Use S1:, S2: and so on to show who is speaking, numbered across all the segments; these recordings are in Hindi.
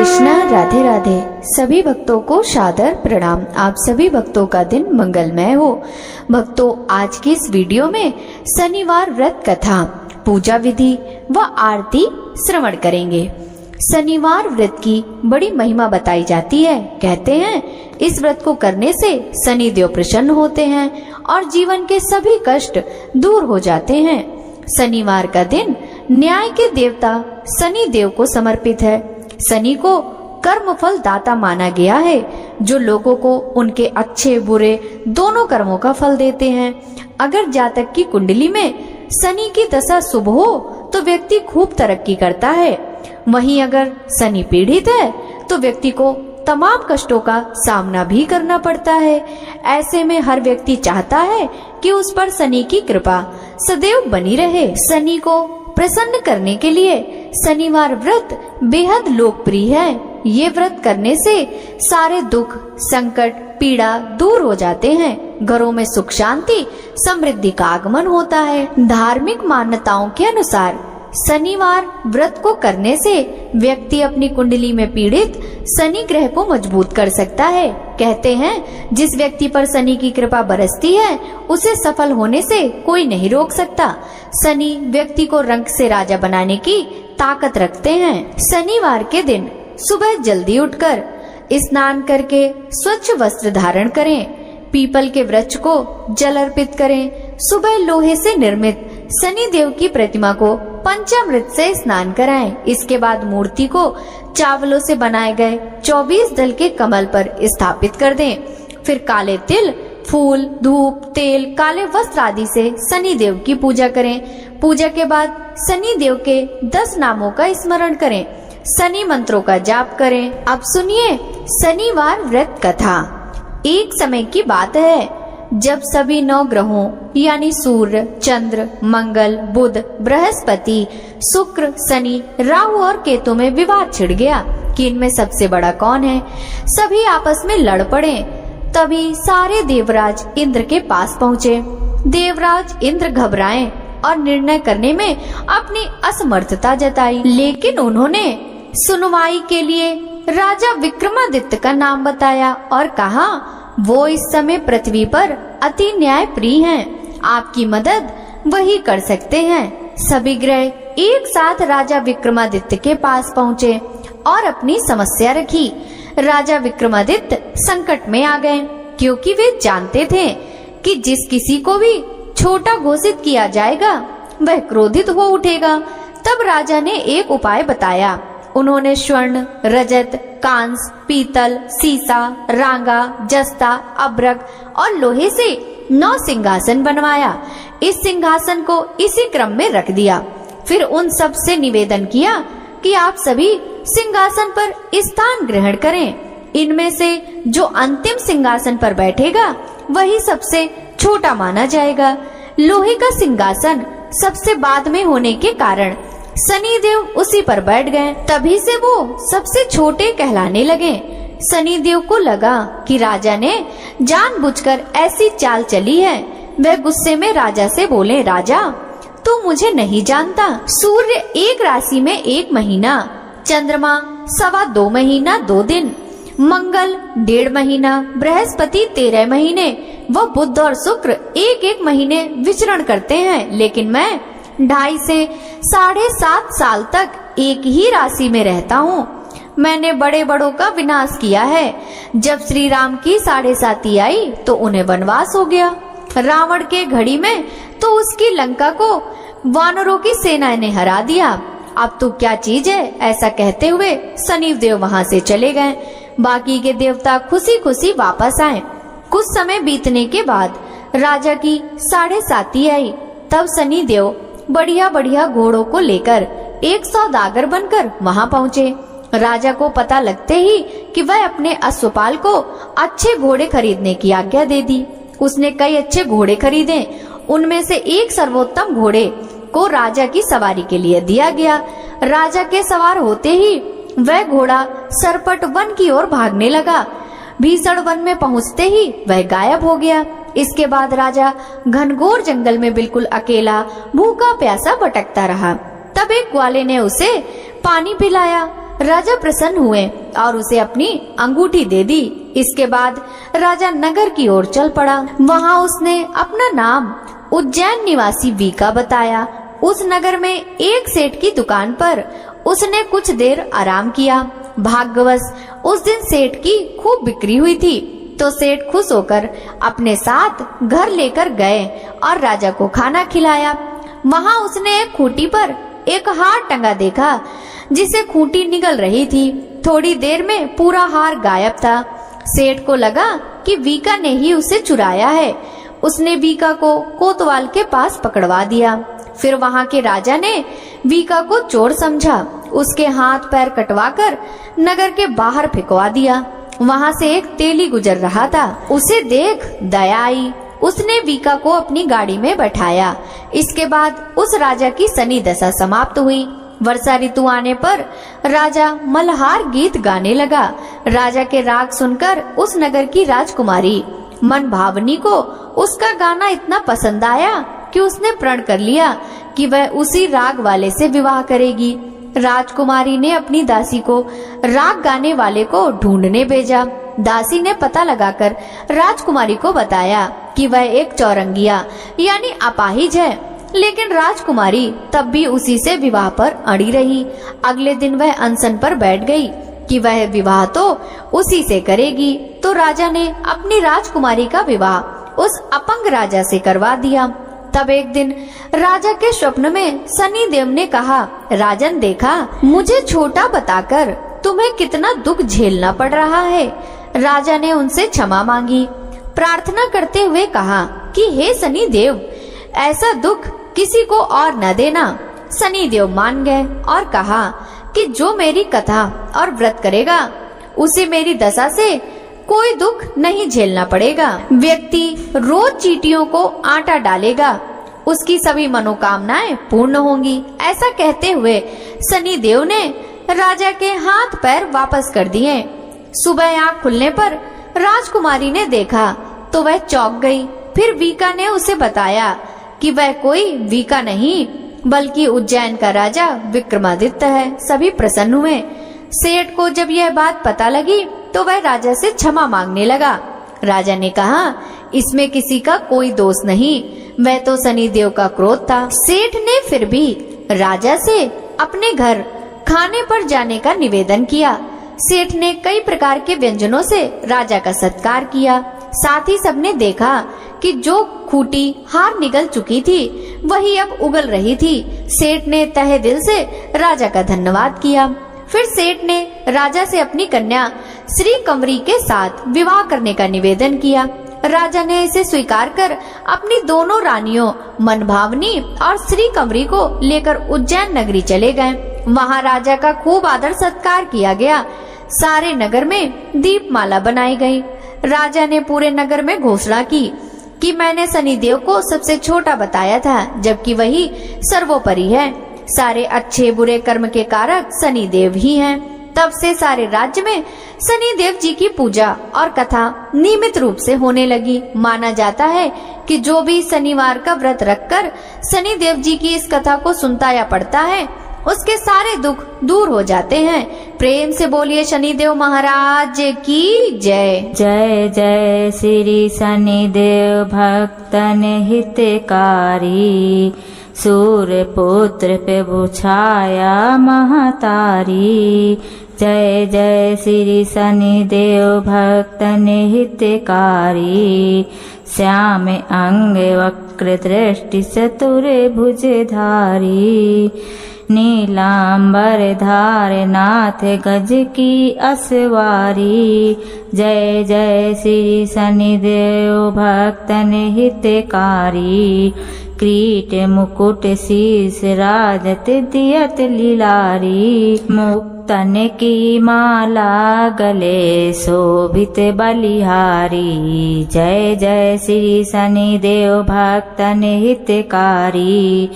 S1: कृष्णा। राधे राधे। सभी भक्तों को सादर प्रणाम। आप सभी भक्तों का दिन मंगलमय हो। भक्तों, आज की इस वीडियो में शनिवार व्रत कथा, पूजा विधि व आरती श्रवण करेंगे। शनिवार व्रत की बड़ी महिमा बताई जाती है। कहते हैं इस व्रत को करने से शनि देव प्रसन्न होते हैं और जीवन के सभी कष्ट दूर हो जाते हैं। शनिवार का दिन न्याय के देवता शनि देव को समर्पित है। शनि को कर्मफल दाता माना गया है, जो लोगों को उनके अच्छे बुरे दोनों कर्मों का फल देते हैं। अगर जातक की कुंडली में शनि की दशा शुभ हो तो व्यक्ति खूब तरक्की करता है। वहीं अगर शनि पीड़ित है तो व्यक्ति को तमाम कष्टों का सामना भी करना पड़ता है। ऐसे में हर व्यक्ति चाहता है कि उस पर शनि की कृपा सदैव बनी रहे। शनि को प्रसन्न करने के लिए शनिवार व्रत बेहद लोकप्रिय है। ये व्रत करने से सारे दुख, संकट, पीड़ा दूर हो जाते हैं। घरों में सुख, शांति, समृद्धि का आगमन होता है। धार्मिक मान्यताओं के अनुसार शनिवार व्रत को करने से व्यक्ति अपनी कुंडली में पीड़ित शनि ग्रह को मजबूत कर सकता है। कहते हैं जिस व्यक्ति पर शनि की कृपा बरसती है उसे सफल होने से कोई नहीं रोक सकता। शनि व्यक्ति को रंक से राजा बनाने की ताकत रखते हैं। शनिवार के दिन सुबह जल्दी उठकर स्नान करके स्वच्छ वस्त्र धारण करें। पीपल के वृक्ष को जल अर्पित करें। सुबह लोहे से निर्मित शनि देव की प्रतिमा को पंचामृत से स्नान कराएं। इसके बाद मूर्ति को चावलों से बनाए गए 24 दल के कमल पर स्थापित कर दें। फिर काले तिल, फूल, धूप, तेल, काले वस्त्र आदि से शनि देव की पूजा करें। पूजा के बाद शनि देव के 10 नामों का स्मरण करें। शनि मंत्रों का जाप करें। अब सुनिए शनिवार व्रत कथा। एक समय की बात है जब सभी 9 ग्रहों यानी सूर्य, चंद्र, मंगल, बुध, बृहस्पति, शुक्र, शनि, राहु और केतु में विवाद छिड़ गया कि इनमें सबसे बड़ा कौन है। सभी आपस में लड़ पड़े। तभी सारे देवराज इंद्र के पास पहुँचे। देवराज इंद्र घबराए और निर्णय करने में अपनी असमर्थता जताई, लेकिन उन्होंने सुनवाई के लिए राजा विक्रमादित्य का नाम बताया और कहा वो इस समय पृथ्वी पर अति न्याय प्रिय हैं। आपकी मदद वही कर सकते हैं। सभी ग्रह एक साथ राजा विक्रमादित्य के पास पहुँचे और अपनी समस्या रखी। राजा विक्रमादित्य संकट में आ गए, क्योंकि वे जानते थे कि जिस किसी को भी छोटा घोषित किया जाएगा वह क्रोधित हो उठेगा। तब राजा ने एक उपाय बताया। उन्होंने स्वर्ण, रजत, कांस, पीतल, सीसा, रांगा, जस्ता, अब्रक और लोहे से 9 सिंहासन बनवाया। इस सिंहासन को इसी क्रम में रख दिया। फिर उन सब से निवेदन किया कि आप सभी सिंहासन पर स्थान ग्रहण करें। इनमें से जो अंतिम सिंहासन पर बैठेगा वही सबसे छोटा माना जाएगा। लोहे का सिंहासन सबसे बाद में होने के कारण शनि देव उसी पर बैठ गए। तभी से वो सबसे छोटे कहलाने लगे। शनि देव को लगा कि राजा ने जानबूझकर ऐसी चाल चली है। वह गुस्से में राजा से बोले, राजा तू मुझे नहीं जानता। सूर्य एक राशि में 1 महीना, चंद्रमा 2.25 महीना 2 दिन, मंगल 1.5 महीना, बृहस्पति 13 महीने व बुध और शुक्र 1-1 महीने विचरण करते हैं। लेकिन मैं 2.5 से 7.5 साल तक एक ही राशि में रहता हूँ। मैंने बड़े बड़ों का विनाश किया है। जब श्री राम की 7.5 आई तो उन्हें वनवास हो गया। रावण के घड़ी में तो उसकी लंका को वानरों की सेना ने हरा दिया। अब तू क्या चीज है, ऐसा कहते हुए शनि देव वहाँ से चले गए। बाकी के देवता खुशी खुशी वापस आए। कुछ समय बीतने के बाद राजा की 7.5 आई। तब शनि देव बढ़िया बढ़िया घोड़ों को लेकर 1 सौदागर बनकर वहां पहुँचे। राजा को पता लगते ही कि वह अपने अश्वपाल को अच्छे घोड़े खरीदने की आज्ञा दे दी। उसने कई अच्छे घोड़े खरीदे। उनमें से एक सर्वोत्तम घोड़े को राजा की सवारी के लिए दिया गया। राजा के सवार होते ही वह घोड़ा सरपट वन की ओर भागने लगा। भीषण वन में पहुंचते ही वह गायब हो गया। इसके बाद राजा घनघोर जंगल में बिल्कुल अकेला भूखा प्यासा भटकता रहा। तब एक ग्वाले ने उसे पानी पिलाया। राजा प्रसन्न हुए और उसे अपनी अंगूठी दे दी। इसके बाद राजा नगर की ओर चल पड़ा। वहाँ उसने अपना नाम उज्जैन निवासी वीका बताया। उस नगर में एक सेठ की दुकान पर उसने कुछ देर आराम किया। भाग्यवश उस दिन सेठ की खूब बिक्री हुई थी, तो सेठ खुश होकर अपने साथ घर लेकर गए और राजा को खाना खिलाया। वहाँ उसने एक खूंटी पर एक हार टंगा देखा, जिसे खूंटी निगल रही थी। थोड़ी देर में पूरा हार गायब था। सेठ को लगा कि वीका ने ही उसे चुराया है। उसने वीका को कोतवाल के पास पकड़वा दिया। फिर वहाँ के राजा ने वीका को चोर समझा। उसके हाथ पैर कटवाकर नगर के बाहर फेंकवा दिया। वहाँ से एक तेली गुजर रहा था। उसे देख दया आई। उसने वीका को अपनी गाड़ी में बैठाया। इसके बाद उस राजा की शनि दशा समाप्त हुई। वर्षा ऋतु आने पर राजा मल्हार गीत गाने लगा। राजा के राग सुनकर उस नगर की राजकुमारी मन भावनी को उसका गाना इतना पसंद आया कि उसने प्रण कर लिया कि वह उसी राग वाले से विवाह करेगी। राजकुमारी ने अपनी दासी को राग गाने वाले को ढूंढने भेजा। दासी ने पता लगाकर राजकुमारी को बताया कि वह एक चौरंगिया यानी अपाहिज है, लेकिन राजकुमारी तब भी उसी से विवाह पर अड़ी रही। अगले दिन वह अनशन पर बैठ गई कि वह विवाह तो उसी से करेगी। तो राजा ने अपनी राजकुमारी का विवाह उस अपंग राजा से करवा दिया। तब एक दिन राजा के स्वप्न में शनि देव ने कहा, राजन देखा, मुझे छोटा बताकर तुम्हें कितना दुख झेलना पड़ रहा है। राजा ने उनसे क्षमा मांगी। प्रार्थना करते हुए कहा कि हे शनि देव, ऐसा दुख किसी को और न देना। शनि देव मान गए और कहा कि जो मेरी कथा और व्रत करेगा उसे मेरी दशा से कोई दुख नहीं झेलना पड़ेगा। व्यक्ति रोज चींटियों को आटा डालेगा, उसकी सभी मनोकामनाएं पूर्ण होंगी। ऐसा कहते हुए शनि देव ने राजा के हाथ पैर वापस कर दिए। सुबह आँख खुलने पर राजकुमारी ने देखा तो वह चौंक गई। फिर वीका ने उसे बताया कि वह कोई वीका नहीं बल्कि उज्जैन का राजा विक्रमादित्य है। सभी प्रसन्न हुए। सेठ को जब यह बात पता लगी तो वह राजा से क्षमा मांगने लगा। राजा ने कहा, इसमें किसी का कोई दोष नहीं, वह तो शनि देव का क्रोध था। सेठ ने फिर भी राजा से अपने घर खाने पर जाने का निवेदन किया। सेठ ने कई प्रकार के व्यंजनों से राजा का सत्कार किया। साथ ही सबने देखा कि जो खूंटी हार निगल चुकी थी वही अब उगल रही थी। सेठ ने तहे दिल से राजा का धन्यवाद किया। फिर सेठ ने राजा से अपनी कन्या श्री कंवरी के साथ विवाह करने का निवेदन किया। राजा ने इसे स्वीकार कर अपनी दोनों रानियों मनभावनी और श्री कंवरी को लेकर उज्जैन नगरी चले गए। वहाँ राजा का खूब आदर सत्कार किया गया। सारे नगर में दीपमाला बनाई गई। राजा ने पूरे नगर में घोषणा की कि मैंने शनिदेव को सबसे छोटा बताया था, जबकि वही सर्वोपरि है। सारे अच्छे बुरे कर्म के कारक शनिदेव ही हैं। तब से सारे राज्य में शनिदेव जी की पूजा और कथा नियमित रूप से होने लगी। माना जाता है कि जो भी शनिवार का व्रत रखकर शनिदेव जी की इस कथा को सुनता या पढ़ता है उसके सारे दुख दूर हो जाते हैं। प्रेम से बोलिए शनिदेव महाराज की जय।
S2: जय जय श्री शनिदेव भक्तन हितकारी, सूर्य पुत्र प्रभु छाया महतारी। जय जय श्री शनिदेव भक्तन हितकारी, श्याम अंग वक्र दृष्टि चतुर भुजधारी। नीलांबर धार नाथ गज की असवारी। जय जय श्री शनिदेव भक्तन हितकारी, क्रीट मुकुट शीस राजत दियत लीलारी। मुक्तन की माला गले शोभित बलिहारी। जय जय श्री शनिदेव भक्तन हितकारी,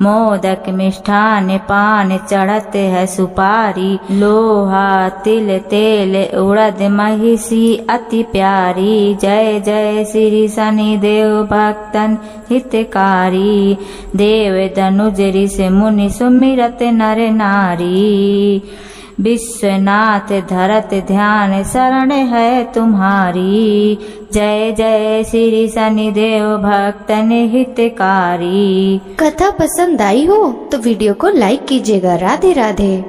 S2: मोदक मिष्ठान पान चढ़त है सुपारी। लोहा तिल तेल उड़द महिषी अति प्यारी। जय जय श्री शनिदेव भक्तन हितकारी, देव दनुज ऋषि मुनि सुमिरत नर नारी। विश्वनाथ धरत ध्यान शरण है तुम्हारी। जय जय श्री शनिदेव भक्तन हितकारी।
S1: कथा पसंद आई हो तो वीडियो को लाइक कीजिएगा। राधे राधे।